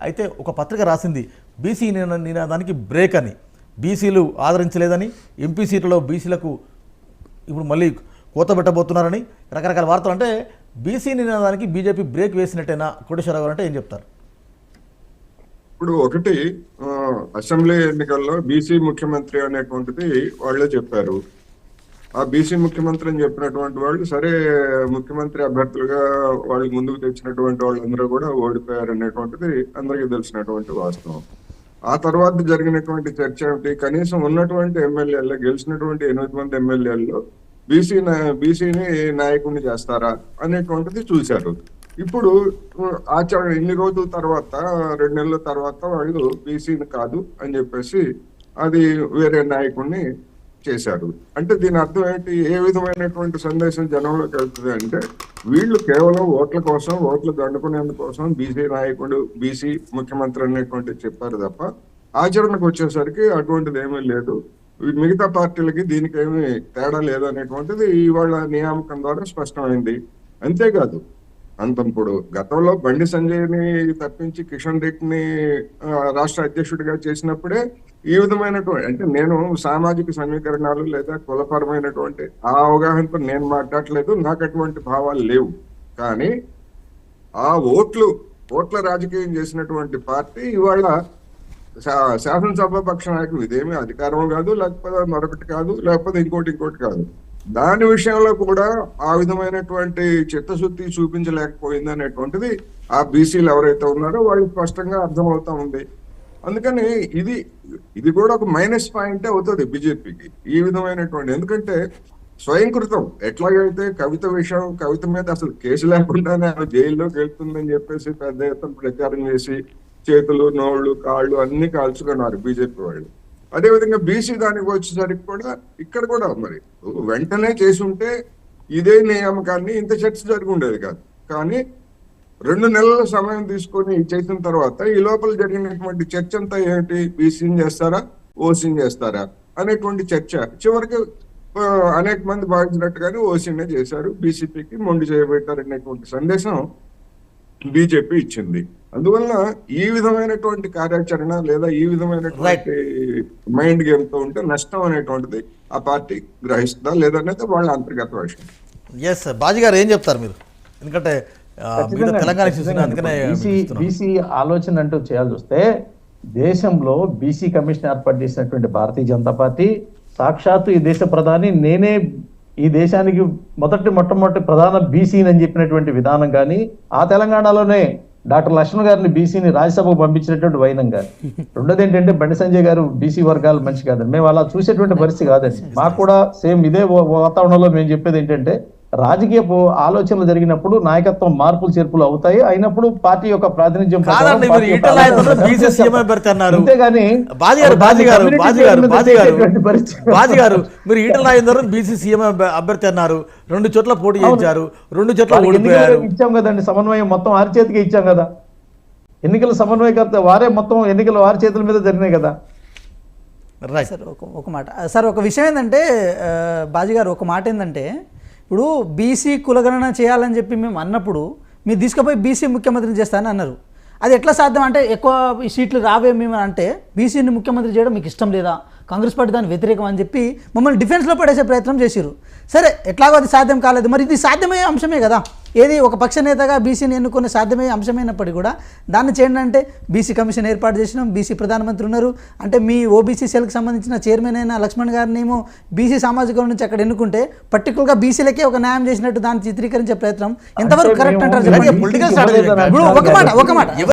అయితే ఒక పత్రిక రాసింది బీసీ నినాదానికి బ్రేక్ అని, బీసీలు ఆదరించలేదని, ఎంపీ సీట్లలో బీసీలకు ఇప్పుడు మళ్ళీ కోత పెట్టబోతున్నారని రకరకాల వార్తలు. అంటే బీసీ నినాదానికి బీజేపీ బ్రేక్ వేసినట్టేనా? కోటేశ్వరరావు గారు అంటే ఏం చెప్తారు? ఇప్పుడు ఒకటి, అసెంబ్లీ ఎన్నికల్లో బీసీ ముఖ్యమంత్రి అనేటువంటిది వాళ్ళే చెప్పారు. ఆ బీసీ ముఖ్యమంత్రి అని చెప్పినటువంటి వాళ్ళు సరే ముఖ్యమంత్రి అభ్యర్థులుగా వాళ్ళు ముందుకు తెచ్చినటువంటి వాళ్ళందరూ కూడా ఓడిపోయారు అనేటువంటిది అందరికీ తెలిసినటువంటి వాస్తవం. ఆ తర్వాత జరిగినటువంటి చర్చ ఏమిటి, కనీసం ఉన్నటువంటి ఎమ్మెల్యేలు, గెలిచినటువంటి 8 మంది ఎమ్మెల్యేల్లో బీసీని నాయకుడిని చేస్తారా అనేటువంటిది చూశారు. ఇప్పుడు ఆచరణ ఇన్ని రోజుల తర్వాత, 2 నెలల తర్వాత వాళ్ళు బీసీని కాదు అని చెప్పేసి అది వేరే నాయకుడిని చేశారు. అంటే దీని అర్థం ఏంటి, ఏ విధమైనటువంటి సందేశం జనంలోకి వెళ్తుంది అంటే, వీళ్ళు కేవలం ఓట్ల కోసం, ఓట్లు దండుకునేందుకోసం బీసీ నాయకుడు, బీసీ ముఖ్యమంత్రి అనేటువంటి చెప్పారు తప్ప ఆచరణకు వచ్చేసరికి అటువంటిది ఏమీ లేదు. మిగతా పార్టీలకి దీనికి ఏమీ తేడా లేదు అనేటువంటిది ఇవాళ నియామకం ద్వారా స్పష్టమైంది. అంతేకాదు, ఇప్పుడు గతంలో బండి సంజయ్ని తప్పించి కిషన్ రెడ్డిని రాష్ట్ర అధ్యక్షుడిగా చేసినప్పుడే ఈ విధమైనటువంటి, అంటే నేను సామాజిక సమీకరణాలు లేదా కులపరమైనటువంటి ఆ అవగాహనతో నేను మాట్లాడలేదు, నాకు అటువంటి భావాలు లేవు. కానీ ఆ ఓట్ల రాజకీయం చేసినటువంటి పార్టీ ఇవాళ శాసనసభ పక్ష నాయకులు, ఇదేమీ అధికారం కాదు, లేకపోతే మరొకటి కాదు, లేకపోతే ఇంకోటి కాదు, దాని విషయంలో కూడా ఆ విధమైనటువంటి చిత్తశుద్ధి చూపించలేకపోయింది అనేటువంటిది ఆ బీసీలు ఎవరైతే ఉన్నారో వాళ్ళు స్పష్టంగా అర్థమవుతా ఉంది. అందుకని ఇది కూడా ఒక మైనస్ పాయింటే అవుతుంది బీజేపీకి ఈ విధమైనటువంటి. ఎందుకంటే స్వయంకృతం, ఎట్లాగైతే కవిత మీద అసలు కేసు లేకుండానే ఆమె జైల్లోకి వెళ్తుందని చెప్పేసి పెద్ద ఎత్తున ప్రచారం చేసి చేతులు, నోళ్లు, కాళ్ళు అన్ని కాల్చుకున్నారు బీజేపీ వాళ్ళు. అదేవిధంగా బీసీ దానికి వచ్చేసరికి కూడా ఇక్కడ కూడా మరి వెంటనే చేసి ఉంటే ఇదే నియామకాన్ని ఇంత చర్చ జరిగి ఉండేది కాదు. కానీ 2 నెలల సమయం తీసుకొని చేసిన తర్వాత ఈ లోపల జరిగినటువంటి చర్చ అంతా ఏంటి, బీసీని చేస్తారా, ఓసీని చేస్తారా అనేటువంటి చర్చ. చివరికి అనేక మంది భావించినట్టుగానే ఓసీనే చేశారు, బీసీపీకి మొండి చేయబెట్టారు అనేటువంటి సందేశం బీజేపీ ఇచ్చింది. అందువల్ల ఈ విధమైనటువంటి కార్యాచరణ లేదా ఈ విధమైనటువంటి మైండ్ గేమ్ తో ఉంటే నష్టం అనేటువంటిది ఆ పార్టీ గ్రహిస్తుందా లేదనేది వాళ్ళ అంతర్గత విషయం. ఎస్, బాజీ గారు ఏం చెప్తారు మీరు? ఎందుకంటే బీసీ ఆలోచన అంటూ చేయాల్సి వస్తే, దేశంలో బీసీ కమిషన్ ఏర్పాటు చేసినటువంటి భారతీయ జనతా పార్టీ, సాక్షాత్తు ఈ దేశ ప్రధాని నేనే ఈ దేశానికి మొట్టమొదటి ప్రధాన బీసీని అని చెప్పినటువంటి విధానం కానీ, ఆ తెలంగాణలోనే డాక్టర్ లక్ష్మణ్ గారిని బీసీని రాజ్యసభకు పంపించినటువంటి వైనం కానీ. రెండోది ఏంటంటే, బండి సంజయ్ గారు బీసీ వర్గాలు మంచి కాదండి, మేము అలా చూసేటువంటి పరిస్థితి కాదండి. మాకు కూడా సేమ్ ఇదే వాతావరణంలో మేము చెప్పేది ఏంటంటే, రాజకీయ ఆలోచనలు జరిగినప్పుడు నాయకత్వం మార్పులు చేర్పులు అవుతాయి, అయినప్పుడు పార్టీ యొక్క ప్రాతినిధ్యం అంతేగాని మీరు ఈటల రాజేందర్ బీసీ సీఎం అభ్యర్థి అన్నారు, 2 చోట్ల పోటీ చేయించారు, 2 చోట్ల ఇచ్చాం కదండి. సమన్వయం మొత్తం వారి చేతికి ఇచ్చాం కదా, ఎన్నికల సమన్వయకర్త వారే, మొత్తం ఎన్నికలు వారి చేతుల మీద జరిగినాయి కదా. సార్ ఒక మాట సార్, ఒక విషయం ఏంటంటే బాజీ గారు, ఒక మాట ఏంటంటే, ఇప్పుడు బీసీ కులగణన చేయాలని చెప్పి మేము అన్నప్పుడు మీరు తీసుకుపోయి బీసీ ముఖ్యమంత్రిని చేస్తానని అన్నారు. అది ఎట్లా సాధ్యం అంటే, ఎక్కువ సీట్లు రావే మేము అంటే బీసీని ముఖ్యమంత్రి చేయడం మీకు ఇష్టం లేదా, కాంగ్రెస్ పార్టీ దాని వ్యతిరేకం అని చెప్పి మమ్మల్ని డిఫెన్స్లో పడేసే ప్రయత్నం చేశారు. సరే, ఎట్లాగో అది సాధ్యం కాలేదు, మరి ఇది సాధ్యమయ్యే అంశమే కదా. ఏది ఒక పక్ష నేతగా బీసీని ఎన్నుకునే సాధ్యమయ్యే అంశమైనప్పటికీ కూడా దాన్ని చేయండి అంటే, బీసీ కమిషన్ ఏర్పాటు చేసినాం, బీసీ ప్రధానమంత్రి ఉన్నారు అంటే, మీ ఓబీసీ సెల్కి సంబంధించిన చైర్మన్ అయిన లక్ష్మణ్ గారిని ఏమో బీసీ సామాజిక వర్గం నుంచి అక్కడ ఎన్నుకుంటే పర్టికులర్గా బీసీలకే ఒక న్యాయం చేసినట్టు దాన్ని చిత్రీకరించే ప్రయత్నం ఎంతవరకు కరెక్ట్ అంటారు? పొలిటికల్ ఒక మాట